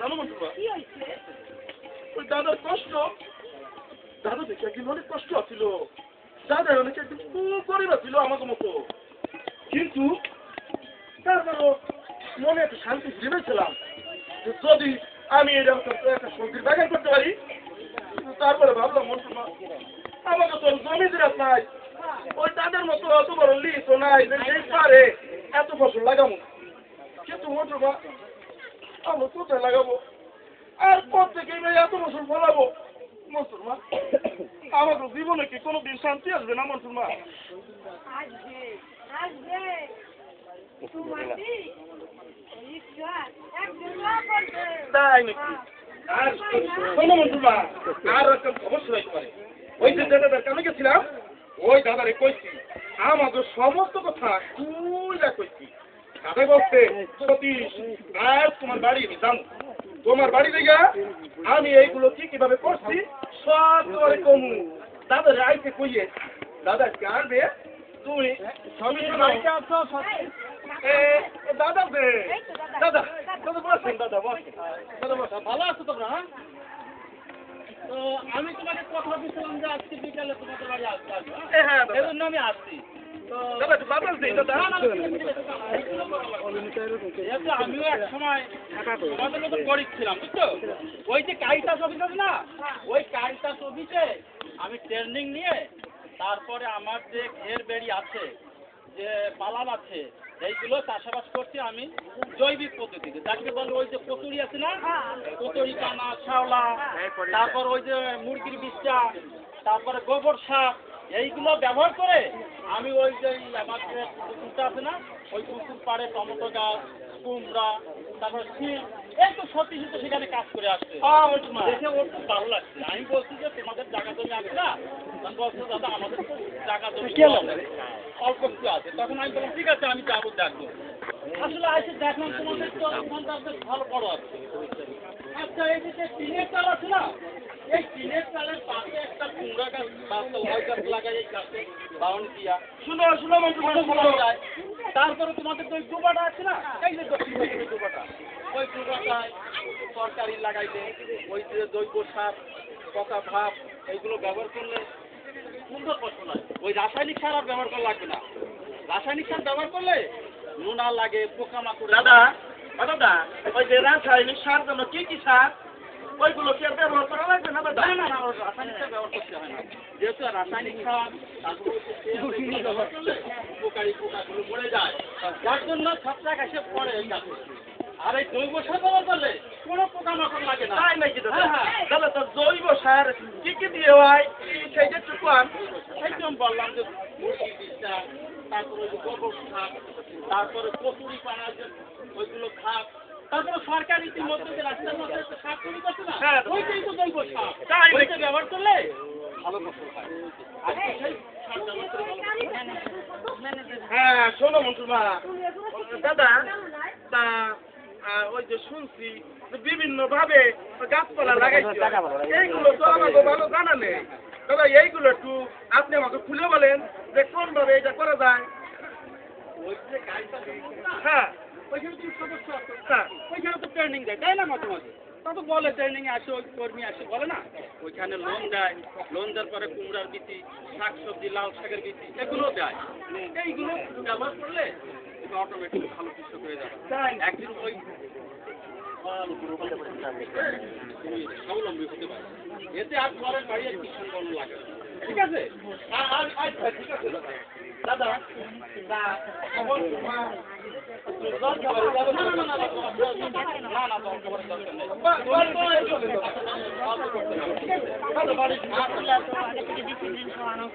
জানো মন্টুবা কি হয়েছে? ওই দাদার কষ্ট, দাদা দেখে একদিন অনেক কষ্ট ছিল, দাদার অনেক একদিন খুব গরিব ছিল আমাকে মতো, কিন্তু তারপরও মনে একটা শান্তি ফিরে পেয়েছিলাম যে যদি আমি এটা একটা সবজির বাগান করতে পারি। তারপরে ভাবলাম মন্টুবা আমাকে তো জমি দিরাত নাই, ওই তাদের মতো অত বড় লিস্টও নাই যে যেই পারে এত ফসল লাগাবো, কিন্তু মন্টুবা আমরা কোথায় লাগাবো আর প্রত্যেকেই ভাই এত বছর ফলাবো মন্টুবা, আমাদের জীবনে কি কোনোদিন শান্তি আসবে না মন্টুবা? আসবে আসবে তোমার কি ইচ্ছা একদিন না করবে তাই নাকি? আর শোনো মন্টুবা, আর একটা অবশ্যই হইতে পারে, ওই যে দাদার কাছে গেছিলাম ওই দাদারে কইছি আমাদের সমস্ত কথা খুলে কইছি। দাদা বলছে সতীশ আজ তোমার বাড়ি যাম, তোমার বাড়ি থেকে আমি এইগুলো কি কিভাবে করছি সব তোমার কমু। দাদা আইতে কইয়ে দাদা কারবে তুমি স্বামী দাদা দে দাদা দাদা বসেন, দাদা বসেন, দাদা বসেন। ভালো আছো তোমরা? হ্যাঁ, তো আমি তোমাকে কথা দিয়েছিলাম যে আজকে বিকালে তোমাদের বাড়ি আসতে আসবো, হ্যাঁ এই জন্য আমি আসছি। তো দাদা একটু বাতাস দিই দাদা। যেহেতু আমিও এক সময় তোমাদের মতো গরিব ছিলাম বুঝছো, ওই যে কারিতাস অফিস আছে না, ওই কারিতাস অফিসে আমি ট্রেনিং নিয়ে তারপরে আমার যে ঘের বেড়ি আছে, যে পালাল আছে, এইগুলো চাষাবাস করছি আমি জৈবিক পদ্ধতিতে, যাকে বলে ওই যে কচুরি আছে না, কচুরি কানা শাওলা, তারপর ওই যে মুরগির বিষ্ঠা, তারপরে গোবর সার, এইগুলো ব্যবহার করে আমি ওই যে আমার যে পুকুরটা আছে না, ওই পুকুর পাড়ে টমেটো গাছ, কুমড়া, তারপর শিল, এই তো সত্যি সত্যি সেখানে কাজ করে আসছে। দেখে ওর খুব ভালো লাগছে। আমি বলছি যে তোমাদের জায়গা জমি আছে না, আমি বলছি দাদা আমাদের তো জায়গা জমি অল্প একটু আছে। তখন আমি বললাম ঠিক আছে আমি যাবো দেখবো। আসলে এসে দেখলাম তোমাদের তো মনটা বেশ ভালো বড় আছে। আচ্ছা এই যে টিনের চাল আছে না, এই টিনের চালের পাশে একটা কুমড়া গাছ ওই গাছ লাগাই, এই গাছে বাউন দিয়া শুনো শুনো মন্টুবা যায়। তারপরে তোমাদের তো ওই ডুবাটা আছে না, এই যে দক্ষিণ দিকে ডুবাটা, ওই ডুবাটায় তরকারি লাগাইলে ওই যে জৈব সার, পচা ভাব, এইগুলো ব্যবহার করলে সুন্দর ফসল হয়। ওই রাসায়নিক সার আর ব্যবহার করা লাগবে না। রাসায়নিক সার ব্যবহার করলে নোনা লাগে, পোকামাকড়। দাদা দাদা ওই যে রাসায়নিক সার জন্য কি কি সার ওইগুলো কি আর ব্যবহার করা লাগবে না দাদা? না না না, রাসায়নিক সার ব্যবহার করতে হয় না। যেহেতু রাসায়নিক সার তারপরে ব্যবহার করলে পোকাগুলো মরে যায়, যার জন্য ছত্রাক এসে পড়ে এই গাছে। আর এই জৈব সার ব্যবহার করলে কোনো পোকামাকড় লাগে না। তাই নাকি দাদা? হ্যাঁ। দাদা তো জৈব সার কি কি দিয়ে হয় সেইটা একটু কম। একদম বললাম যে মুরগির বিষ্ঠা, তারপরে ওই যে গোবর সার, তারপরে কচুরি পানা যে ওইগুলো খাপ, তারপরে সরকার ইতিমধ্যে যে রাস্তার মধ্যে একটা সার তৈরি করছে না, হ্যাঁ। ওইটাই তো জৈব সার। তাই নাকি? ওইটা ব্যবহার করলে ভালো ফসল হয়। আর সেই সার ব্যবহার করে ভালো ফসল হয়। হ্যাঁ শোনো মন্টুবা দাদা, তা ওই যে শুনছি বিভিন্ন ভাবে গাছপালা লাগাইছে, এইগুলো তো আমাকে ভালো জানা নেই দাদা, এইগুলো একটু আপনি আমাকে খুলে বলেন যে কোন ভাবে এটা করা যায়। ওই যে গাড়িটা না, হ্যাঁ ওইখানে তুমি সদস্য আছো, হ্যাঁ ওইখানে তো ট্রেনিং দেয়, তাই না? মাঝে মাঝে তা তো বলে ট্রেনিং এ আসে, ওই কর্মী আসে বলে না, ওইখানে লোন দেয়, লোন দেওয়ার পরে কুমড়ার বিচি, শাকসবজি, লাল শাকের বিচি, এগুলো দেয়। এইগুলো ব্যবহার করলে তুমি অটোমেটিক ভালো কৃষক হয়ে যাবে। একদিন ওই স্বাবলম্বী হতে পারে, এতে আর ঘরের বাড়ি আর কিষাণ বন্ধ লাগে না। ঠিক আছে? আচ্ছা ঠিক আছে দাদা, তা এখন জল খাবার যাবে না? না জল খাবারের দরকার নেই। দাদা বাড়ি আসলে তো আগে থেকে 2-3 দিন খাওয়ানো